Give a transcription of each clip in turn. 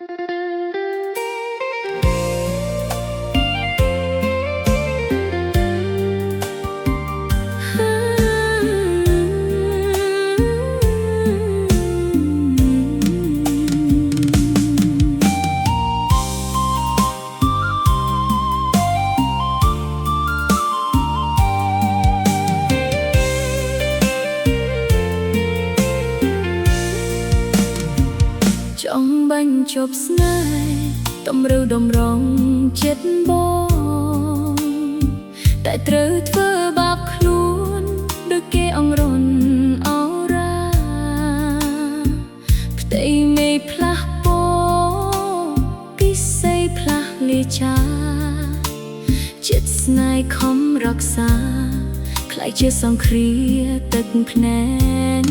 ចង់បាញ់ជប់ស្នេហ៍តម្រូវតម្រង់ចិត្តបងតែត្រូវធ្វើបាបខ្លួនដូចគេអង្រន់អរ៉ាផ្ទៃមេផ្លាស់ពពិសីផ្លាស់លាចាចិត្តស្នេហ៍ខំរក្សាខ្លាយជាសង្គ្រាទឹកភ្នែក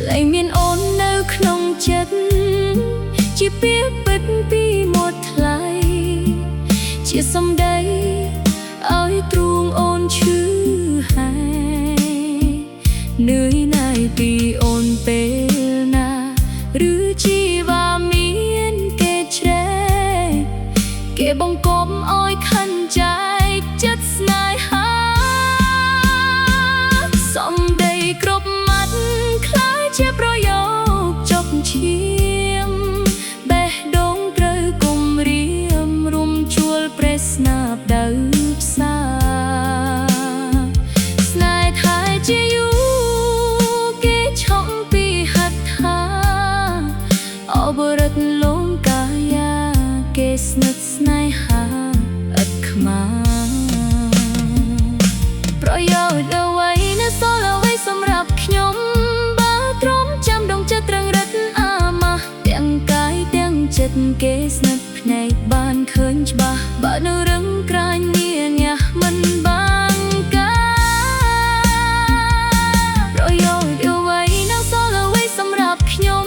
លែងមានអូននៅក្នុងចិត្តជាពាក្យពិតពីមាត់ថ្លៃជាសម្ដីឲ្យទ្រូងអូនឈឺហើយនឿយណាយពីអូនពេលណាឬជីវ៉ាមានគេជ្រែកគេបង្កប់ឲ្យខណ្ឌចែកចិត្តស្នេហាសម្ដីគ្រប់ម៉ាត់ខ្លាយជាប្រយោគចុកឈាមបេះដូងត្រូវគុំរៀមរុំជួលប្រេះស្នាបដៅផ្សាស្នេហ៍ថែជាយូរគេឆក់ពីហត្ថាអបរិទ្ធលំកាយាគេស្និទ្ធស្នេហាឥតខ្មាប្រយោជន៍អ្វីនៅសល់អ្វីសម្រាប់ខ្ញុំបើទ្រាំចាំដងចិត្តត្រឹងរឹតអាម៉ាស់ទាំងកាយទាំងចិត្តគេស្និទ្ធភ្នែកបានឃើញច្បាស់បើនៅរឹងក្រាញនាញាមិនបានប្រយោជន៍អ្វីនៅសល់អ្វីសម្រាប់ខ្ញុំ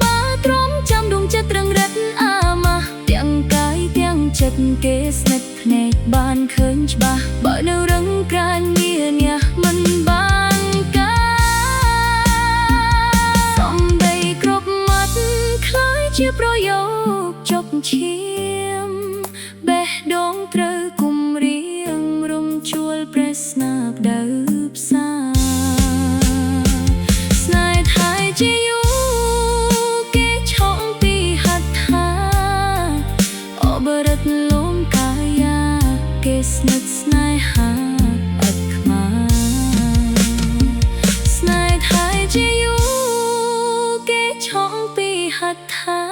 បើទ្រាំចាំដងចិត្តត្រឹងរឹតអាម៉ាស់ទាំងកាយទាំងចិត្តគេស្និទ្ធភ្នែកបានឃើញច្បាស់បើនៅរឹងក្រាញនាញាមិនបានសម្ដីគ្រប់ម៉ាត់ខ្លាយជាប្រយោគចុកឈាមបេះដូងត្រូវគុំរៀងរុំជួលប្រេះស្នាបដៅផ្សាស្នេហ៍ថែជាយូរគេឆក់ពីហត្ថាអបរិទ្ធលំកាយាគេស្និទ្ធស្នេហាឥតខ្មាស្នេហ៍ថែជាយូរគេឆក់ពីហត្ថា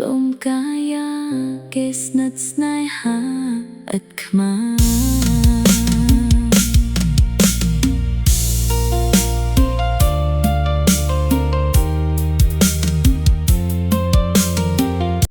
លំកាយាគេស្និទ្ធស្នេហាឥតខ្មា